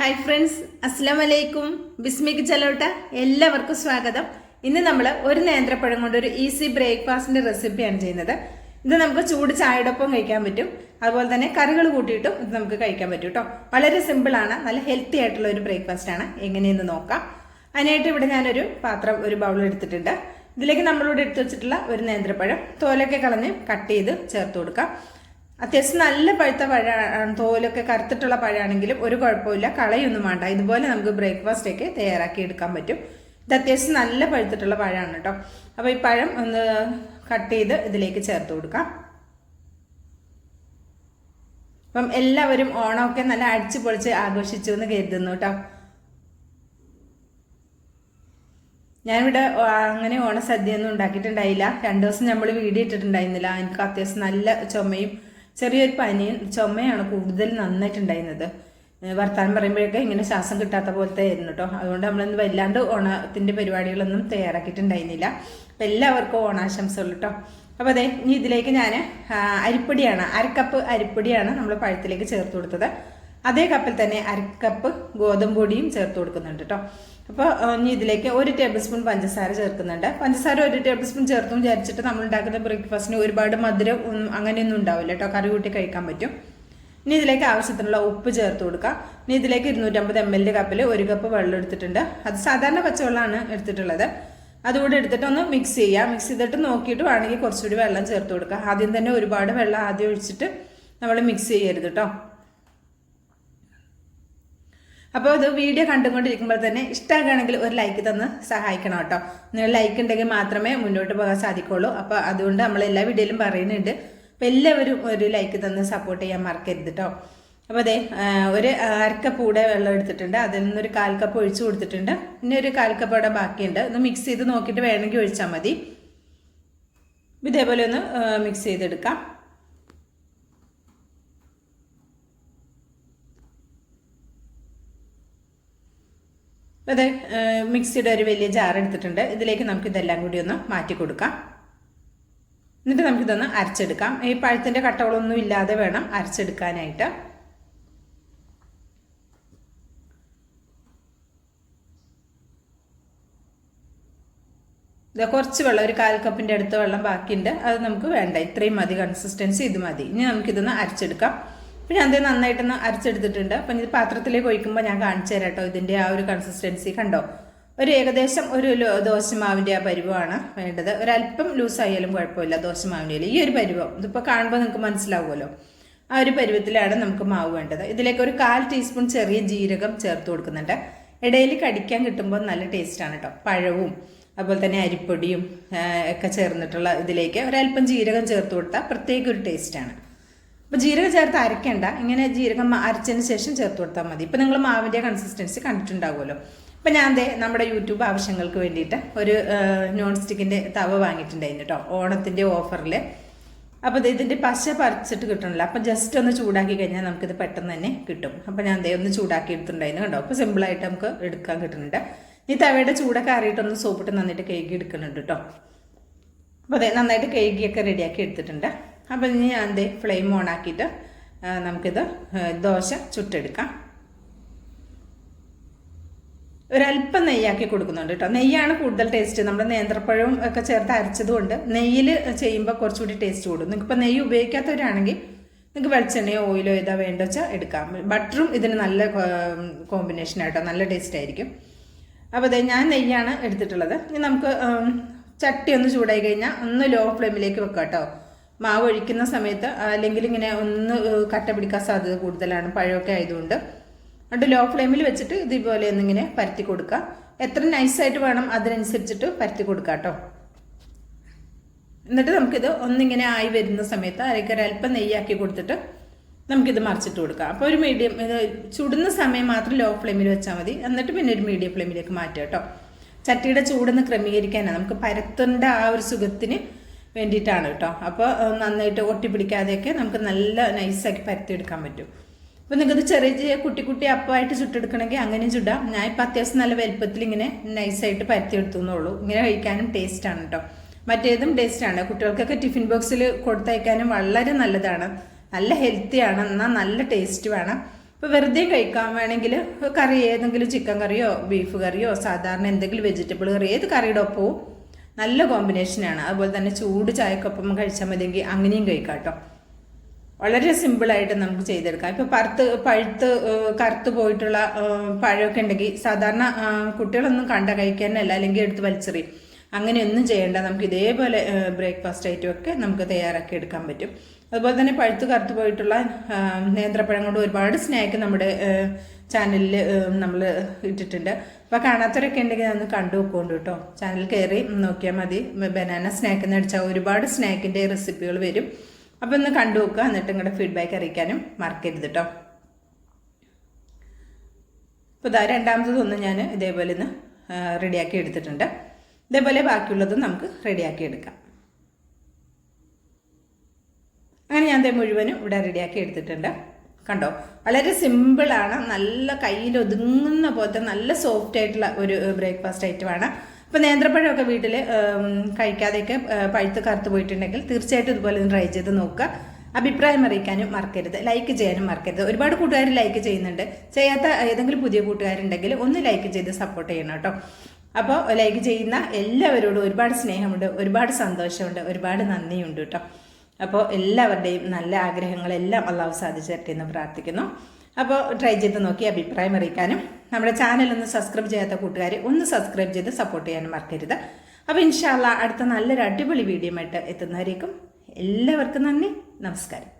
Hi friends, അസ്സലാമു അലൈക്കും. ബിസ്മിക്ക് ചലോട്ട എല്ലാവർക്കും സ്വാഗതം. ഇന്ന് നമ്മൾ ഒരു നേന്ത്രപ്പഴം കൊണ്ട് ഒരു ഈസി ബ്രേക്ക്ഫാസ്റ്റിന്റെ റെസിപ്പിയാണ് ചെയ്യുന്നത്. ഇത് നമുക്ക് ചൂട് ചായയോടൊപ്പം കഴിക്കാൻ പറ്റും, അതുപോലെ തന്നെ കറികൾ കൂട്ടിയിട്ടും ഇത് നമുക്ക് കഴിക്കാൻ പറ്റും കേട്ടോ. വളരെ സിമ്പിളാണ്, നല്ല ഹെൽത്തി ആയിട്ടുള്ള ഒരു ബ്രേക്ക്ഫാസ്റ്റ് ആണ്. എങ്ങനെയെന്ന് നോക്കാം. അതിനായിട്ട് ഇവിടെ ഞാനൊരു പാത്രം, ഒരു ബൗൾ എടുത്തിട്ടുണ്ട്. ഇതിലേക്ക് നമ്മളിവിടെ എടുത്തു വെച്ചിട്ടുള്ള ഒരു നേന്ത്രപ്പഴം തോലൊക്കെ കളഞ്ഞ് കട്ട് ചെയ്ത് ചേർത്ത് കൊടുക്കാം. അത്യാവശ്യം നല്ല പഴുത്ത പഴമാണ്, തോലൊക്കെ കറുത്തിട്ടുള്ള പഴമാണെങ്കിലും ഒരു കുഴപ്പമില്ല, കളയൊന്നും വേണ്ട. ഇതുപോലെ നമുക്ക് ബ്രേക്ക്ഫാസ്റ്റൊക്കെ തയ്യാറാക്കി എടുക്കാൻ പറ്റും. ഇത് അത്യാവശ്യം നല്ല പഴുത്തിട്ടുള്ള പഴമാണ് കേട്ടോ. അപ്പോൾ ഈ പഴം ഒന്ന് കട്ട് ചെയ്ത് ഇതിലേക്ക് ചേർത്ത് കൊടുക്കാം. അപ്പം എല്ലാവരും ഓണമൊക്കെ നല്ല അടിച്ചു പൊളിച്ച് ആഘോഷിച്ചു എന്ന് കരുതുന്നു കേട്ടോ. ഞാനിവിടെ അങ്ങനെ ഓണസദ്യയൊന്നും ഉണ്ടാക്കിയിട്ടുണ്ടായില്ല. 2 ദിവസം നമ്മൾ വീഡിയോ ഇട്ടിട്ടുണ്ടായിരുന്നില്ല. എനിക്ക് അത്യാവശ്യം നല്ല ചുമയും ചെറിയൊരു പനിയും ചുമയാണ് കൂടുതൽ നന്നായിട്ടുണ്ടായിരുന്നത്. വർത്താനം പറയുമ്പോഴൊക്കെ ഇങ്ങനെ ശ്വാസം കിട്ടാത്ത പോലത്തെ ആയിരുന്നു കേട്ടോ. അതുകൊണ്ട് നമ്മളൊന്നും വല്ലാണ്ട് ഓണത്തിൻ്റെ പരിപാടികളൊന്നും തയ്യാറാക്കിയിട്ടുണ്ടായിരുന്നില്ല. അപ്പം എല്ലാവർക്കും ഓണാശംസകൾ കേട്ടോ. അപ്പോൾ അതെ, ഇനി ഇതിലേക്ക് ഞാൻ അരിപ്പൊടിയാണ്, 1/2 കപ്പ് അരിപ്പൊടിയാണ് നമ്മൾ പഴത്തിലേക്ക് ചേർത്ത് കൊടുത്തത്. അതേ കപ്പിൽ തന്നെ 1/2 കപ്പ് ഗോതമ്പ് പൊടിയും ചേർത്ത് കൊടുക്കുന്നുണ്ട് കേട്ടോ. അപ്പോൾ ഇനി ഇതിലേക്ക് 1 ടേബിൾ സ്പൂൺ പഞ്ചസാര ചേർക്കുന്നുണ്ട്. പഞ്ചസാര 1 ടേബിൾ സ്പൂൺ ചേർത്തും വിചാരിച്ചിട്ട് നമ്മൾ ഉണ്ടാക്കുന്ന ബ്രേക്ക്ഫാസ്റ്റിന് ഒരുപാട് മധുരം അങ്ങനെയൊന്നും ഉണ്ടാവില്ല കേട്ടോ, കറി കൂട്ടി കഴിക്കാൻ പറ്റും. ഇനി ഇതിലേക്ക് ആവശ്യത്തിനുള്ള ഉപ്പ് ചേർത്ത് കൊടുക്കാം. ഇനി ഇതിലേക്ക് 250 ml കപ്പിൽ 1 കപ്പ് വെള്ളം എടുത്തിട്ടുണ്ട്. അത് സാധാരണ പച്ചവെള്ളമാണ് എടുത്തിട്ടുള്ളത്. അതുകൂടെ എടുത്തിട്ട് ഒന്ന് മിക്സ് ചെയ്യുക. മിക്സ് ചെയ്തിട്ട് നോക്കിയിട്ട് വേണമെങ്കിൽ കുറച്ചുകൂടി വെള്ളം ചേർത്ത് കൊടുക്കുക. ആദ്യം തന്നെ ഒരുപാട് വെള്ളം ആദ്യം ഒഴിച്ചിട്ട് നമ്മൾ മിക്സ് ചെയ്യരുത് കേട്ടോ. അപ്പോൾ ഇത് വീഡിയോ കണ്ടുകൊണ്ടിരിക്കുമ്പോൾ തന്നെ ഇഷ്ടമാക്കുകയാണെങ്കിൽ ഒരു ലൈക്ക് തന്ന് സഹായിക്കണം കേട്ടോ. നിങ്ങൾ ലൈക്ക് ഉണ്ടെങ്കിൽ മാത്രമേ മുന്നോട്ട് പോകാൻ സാധിക്കുള്ളൂ. അപ്പോൾ അതുകൊണ്ട് നമ്മൾ എല്ലാ വീഡിയോയിലും പറയുന്നുണ്ട്. അപ്പോൾ എല്ലാവരും ഒരു ലൈക്ക് തന്ന് സപ്പോർട്ട് ചെയ്യാൻ മറക്കരുത് കേട്ടോ. അപ്പോൾ അതെ, ഒരു 1/2 കപ്പ് കൂടെ വെള്ളം എടുത്തിട്ടുണ്ട്. അതിൽ നിന്നൊരു 1/4 കപ്പ് ഒഴിച്ച് കൊടുത്തിട്ടുണ്ട്. പിന്നെ ഒരു 1/4 കപ്പ് അവിടെ ബാക്കിയുണ്ട്. ഒന്ന് മിക്സ് ചെയ്ത് നോക്കിയിട്ട് വേണമെങ്കിൽ ഒഴിച്ചാൽ മതി. ഇതേപോലെ ഒന്ന് മിക്സ് ചെയ്തെടുക്കാം. അതെ, മിക്സിയുടെ ഒരു വലിയ ജാർ എടുത്തിട്ടുണ്ട്. ഇതിലേക്ക് നമുക്ക് ഇതെല്ലാം കൂടി ഒന്ന് മാറ്റി കൊടുക്കാം. എന്നിട്ട് നമുക്കിതൊന്ന് അരച്ചെടുക്കാം. ഈ പഴത്തിൻ്റെ കട്ടകളൊന്നും ഇല്ലാതെ വേണം അരച്ചെടുക്കാനായിട്ട്. ഇത് കുറച്ച് വെള്ളം, ഒരു 1/4 കപ്പിൻ്റെ അടുത്ത വെള്ളം ബാക്കിയുണ്ട്. അത് നമുക്ക് വേണ്ട, ഇത്രയും മതി കൺസിസ്റ്റൻസി, ഇത് മതി. ഇനി നമുക്കിതൊന്ന് അരച്ചെടുക്കാം. അപ്പോൾ ഞാൻ അത് നന്നായിട്ടൊന്ന് അരച്ചെടുത്തിട്ടുണ്ട്. അപ്പം ഇത് പാത്രത്തിലേക്ക് ഒഴിക്കുമ്പോൾ ഞാൻ കാണിച്ചു തരാം കേട്ടോ. ഇതിൻ്റെ ആ ഒരു കൺസിസ്റ്റൻസി കണ്ടോ, ഒരു ഏകദേശം ഒരു ദോശമാവിൻ്റെ ആ പരുവമാണ് വേണ്ടത്. ഒരല്പം ലൂസായാലും കുഴപ്പമില്ല ദോശമാവിൻ്റെ. ഈ ഒരു പരുവം ഇതിപ്പോൾ കാണുമ്പോൾ നിങ്ങൾക്ക് മനസ്സിലാവുമല്ലോ. ആ ഒരു പരുവത്തിലാണ് നമുക്ക് മാവ് വേണ്ടത്. ഇതിലേക്ക് ഒരു 1/4 ടീസ്പൂൺ ചെറിയ ജീരകം ചേർത്ത് കൊടുക്കുന്നുണ്ട്. ഇടയിൽ കടിക്കാൻ കിട്ടുമ്പോൾ നല്ല ടേസ്റ്റാണ് കേട്ടോ. പഴവും അതുപോലെ തന്നെ അരിപ്പൊടിയും ഒക്കെ ചേർന്നിട്ടുള്ള ഇതിലേക്ക് ഒരല്പം ജീരകം ചേർത്ത് കൊടുത്താൽ പ്രത്യേക ഒരു ടേസ്റ്റാണ്. അപ്പോൾ ജീരകം ചേർത്ത് അരയ്ക്കേണ്ട, ഇങ്ങനെ ജീരകം അരച്ചതിന് ശേഷം ചേർത്ത് കൊടുത്താൽ മതി. ഇപ്പോൾ നിങ്ങൾ മാവിൻ്റെ കൺസിസ്റ്റൻസി കണ്ടിട്ടുണ്ടാവുമല്ലോ. അപ്പോൾ ഞാൻ നമ്മുടെ യൂട്യൂബ് ആവശ്യങ്ങൾക്ക് വേണ്ടിയിട്ട് ഒരു നോൺ സ്റ്റിക്കിൻ്റെ തവ വാങ്ങിയിട്ടുണ്ടായിരുന്നു കേട്ടോ, ഓണത്തിൻ്റെ ഓഫറിൽ. അപ്പോൾ ഇതിൻ്റെ പശ പറിച്ചിട്ട് കിട്ടണില്ല. അപ്പോൾ ജസ്റ്റ് ഒന്ന് ചൂടാക്കി കഴിഞ്ഞാൽ നമുക്കിത് പെട്ടെന്ന് തന്നെ കിട്ടും. അപ്പോൾ ഞാൻ ഒന്ന് ചൂടാക്കി എടുത്തിട്ടുണ്ടായിരുന്നു കേട്ടോ. അപ്പോൾ സിമ്പിളായിട്ട് നമുക്ക് എടുക്കാൻ കിട്ടുന്നുണ്ട്. ഈ തവയുടെ ചൂടൊക്കെ അറിയിട്ടൊന്ന് സോപ്പിട്ട് നന്നായിട്ട് കഴുകി എടുക്കുന്നുണ്ട് കേട്ടോ. അപ്പോൾ അതെ, നന്നായിട്ട് കഴുകിയൊക്കെ റെഡിയാക്കി എടുത്തിട്ടുണ്ട്. അപ്പോൾ ഇനി ഞാൻ ഫ്ലെയിം ഓൺ ആക്കിയിട്ട് നമുക്കിത് ദോശ ചുട്ടെടുക്കാം. ഒരല്പം നെയ്യാക്കി കൊടുക്കുന്നുണ്ട് കേട്ടോ. നെയ്യാണ് കൂടുതൽ ടേസ്റ്റ്. നമ്മുടെ നേന്ത്രപ്പഴവും ഒക്കെ ചേർത്ത് അരച്ചതുകൊണ്ട് നെയ്യിൽ ചെയ്യുമ്പോൾ കുറച്ചുകൂടി ടേസ്റ്റ് കൂടും. നിങ്ങൾക്കിപ്പോൾ നെയ്യ് ഉപയോഗിക്കാത്തവരാണെങ്കിൽ നിങ്ങൾക്ക് വെളിച്ചെണ്ണയോ ഓയിലോ ഏതാ വേണ്ട വെച്ചാൽ എടുക്കാം. ബട്ടറും ഇതിന് നല്ല കോമ്പിനേഷൻ ആയിട്ടോ, നല്ല ടേസ്റ്റ് ആയിരിക്കും. അപ്പോൾ അതെ, ഞാൻ നെയ്യാണ് എടുത്തിട്ടുള്ളത്. ഇനി നമുക്ക് ചട്ടി ഒന്ന് ചൂടായി കഴിഞ്ഞാൽ ഒന്ന് ലോ ഫ്ലെയിമിലേക്ക് വെക്കാം കേട്ടോ. മാവ് ഒഴിക്കുന്ന സമയത്ത് അല്ലെങ്കിൽ ഇങ്ങനെ ഒന്ന് കട്ട പിടിക്കാൻ സാധ്യത കൂടുതലാണ്, പഴമൊക്കെ ആയതുകൊണ്ട്. അതുകൊണ്ട് ലോ ഫ്ലെയിമിൽ വെച്ചിട്ട് ഇതുപോലെ ഒന്നിങ്ങനെ പരത്തി കൊടുക്കുക. എത്ര നൈസായിട്ട് വേണം അതിനനുസരിച്ചിട്ട് പരത്തി കൊടുക്കുക കേട്ടോ. എന്നിട്ട് നമുക്കിത് ഒന്നിങ്ങനെ ആയി വരുന്ന സമയത്ത് അല്പം നെയ്യാക്കി കൊടുത്തിട്ട് നമുക്കിത് മറിച്ചിട്ട് കൊടുക്കാം. അപ്പോൾ ഒരു മീഡിയം, ഇത് ചുടുന്ന സമയം മാത്രം ലോ ഫ്ലെയിമിൽ വെച്ചാൽ മതി. എന്നിട്ട് പിന്നെ ഒരു മീഡിയം ഫ്ലെയിമിലേക്ക് മാറ്റുക കേട്ടോ. ചട്ടിയുടെ ചൂടൊന്ന് ക്രമീകരിക്കാനാണ്, നമുക്ക് പരത്തേണ്ട ആ ഒരു സുഖത്തിന് വേണ്ടിയിട്ടാണ് കേട്ടോ. അപ്പോൾ നന്നായിട്ട് ഒട്ടിപ്പിടിക്കാതെയൊക്കെ നമുക്ക് നല്ല നൈസാക്കി പരത്തിയെടുക്കാൻ പറ്റും. അപ്പോൾ നിങ്ങൾക്കത് ചെറിയ കുട്ടി അപ്പമായിട്ട് ചുട്ടെടുക്കണമെങ്കിൽ അങ്ങനെയും ചുടാം. ഞാൻ ഇപ്പോൾ അത്യാവശ്യം നല്ല വലുപ്പത്തിൽ ഇങ്ങനെ നൈസായിട്ട് പരത്തിയെടുത്തു എന്നുള്ളൂ. ഇങ്ങനെ കഴിക്കാനും ടേസ്റ്റാണ് കേട്ടോ. മറ്റേതും ടേസ്റ്റാണ്. കുട്ടികൾക്കൊക്കെ ടിഫിൻ ബോക്സിൽ കൊടുത്തയക്കാനും വളരെ നല്ലതാണ്. നല്ല ഹെൽത്തിയാണ്, എന്നാൽ നല്ല ടേസ്റ്റ് വേണം. ഇപ്പോൾ വെറുതെ കഴിക്കാൻ വേണമെങ്കിൽ കറി ഏതെങ്കിലും ചിക്കൻ കറിയോ ബീഫ് കറിയോ സാധാരണ എന്തെങ്കിലും വെജിറ്റബിൾ കറി ഏത് കറിയുടെ ഒപ്പവും നല്ല കോമ്പിനേഷനാണ്. അതുപോലെ തന്നെ ചൂട് ചായക്കൊപ്പം കഴിച്ചാൽ മതിയെങ്കിൽ അങ്ങനെയും കഴിക്കാം കേട്ടോ. വളരെ സിമ്പിളായിട്ട് നമുക്ക് ചെയ്തെടുക്കാം. ഇപ്പോൾ പഴുത്ത് കറുത്ത് പോയിട്ടുള്ള പഴമൊക്കെ ഉണ്ടെങ്കിൽ സാധാരണ കുട്ടികളൊന്നും കഴിക്കാനല്ല, അല്ലെങ്കിൽ എടുത്ത് വലിച്ചെറിയും. അങ്ങനെയൊന്നും ചെയ്യേണ്ട. നമുക്ക് ഇതേപോലെ ബ്രേക്ക്ഫാസ്റ്റ് ഐറ്റം ഒക്കെ നമുക്ക് തയ്യാറാക്കി എടുക്കാൻ പറ്റും. അതുപോലെ തന്നെ പഴുത്ത് കറുത്ത് പോയിട്ടുള്ള നേന്ത്രപ്പഴം കൊണ്ട് ഒരുപാട് സ്നാക്ക് നമ്മുടെ ചാനലിൽ നമ്മൾ ഇട്ടിട്ടുണ്ട്. അപ്പോൾ കാണാത്തവരൊക്കെ ഉണ്ടെങ്കിൽ ഒന്ന് കണ്ടു നോക്കുന്നുണ്ട് കേട്ടോ. ചാനൽ കയറി നോക്കിയാൽ മതി. ബനാന സ്നാക്ക് എന്ന് അടിച്ചാൽ ഒരുപാട് സ്നാക്കിൻ്റെ റെസിപ്പികൾ വരും. അപ്പോൾ ഒന്ന് കണ്ടു നോക്കുക. എന്നിട്ട് നിങ്ങളുടെ ഫീഡ്ബാക്ക് അറിയിക്കാനും മറക്കരുത് കേട്ടോ. അപ്പോൾ ഇതാ രണ്ടാമത്തതൊന്നും ഞാൻ ഇതേപോലെ ഒന്ന് റെഡിയാക്കി എടുത്തിട്ടുണ്ട്. ഇതേപോലെ ബാക്കിയുള്ളതും നമുക്ക് റെഡിയാക്കി എടുക്കാം. അങ്ങനെ ഞാൻ മുഴുവനും ഇവിടെ റെഡിയാക്കി എടുത്തിട്ടുണ്ട്. കണ്ടോ, വളരെ സിമ്പിളാണ്. നല്ല കയ്യിൽ ഒതുങ്ങുന്ന പോലത്തെ നല്ല സോഫ്റ്റ് ആയിട്ടുള്ള ഒരു ബ്രേക്ക്ഫാസ്റ്റ് ഐറ്റമാണ്. അപ്പോൾ നേന്ത്രപ്പഴമൊക്കെ വീട്ടിൽ കഴിക്കാതെയൊക്കെ പഴുത്ത് കറുത്ത് പോയിട്ടുണ്ടെങ്കിൽ തീർച്ചയായിട്ടും ഇതുപോലെ ഒന്ന് ട്രൈ ചെയ്ത് നോക്കുക. അഭിപ്രായം അറിയിക്കാനും മറക്കരുത്, ലൈക്ക് ചെയ്യാനും മറക്കരുത്. ഒരുപാട് കൂട്ടുകാർ ലൈക്ക് ചെയ്യുന്നുണ്ട്. ചെയ്യാത്ത ഏതെങ്കിലും പുതിയ കൂട്ടുകാരുണ്ടെങ്കിൽ ഒന്ന് ലൈക്ക് ചെയ്ത് സപ്പോർട്ട് ചെയ്യണം കേട്ടോ. അപ്പോൾ ലൈക്ക് ചെയ്യുന്ന എല്ലാവരോടും ഒരുപാട് സ്നേഹമുണ്ട്, ഒരുപാട് സന്തോഷമുണ്ട്, ഒരുപാട് നന്ദിയുണ്ട് കേട്ടോ. അപ്പോൾ എല്ലാവരുടെയും നല്ല ആഗ്രഹങ്ങളെല്ലാം അള്ളാഹു സാധിച്ചു തരട്ടെ എന്ന് പ്രാർത്ഥിക്കുന്നു. അപ്പോൾ ട്രൈ ചെയ്ത് നോക്കി അഭിപ്രായം അറിയിക്കാനും നമ്മുടെ ചാനലൊന്ന് സബ്സ്ക്രൈബ് ചെയ്യാത്ത കൂട്ടുകാർ ഒന്ന് സബ്സ്ക്രൈബ് ചെയ്ത് സപ്പോർട്ട് ചെയ്യാനും മറക്കരുത്. അപ്പോൾ ഇൻഷാ അല്ലാഹ് അടുത്ത നല്ലൊരു അടിപൊളി വീഡിയോ ആയിട്ട് എത്തുന്നവരേക്കും എല്ലാവർക്കും നന്ദി, നമസ്കാരം.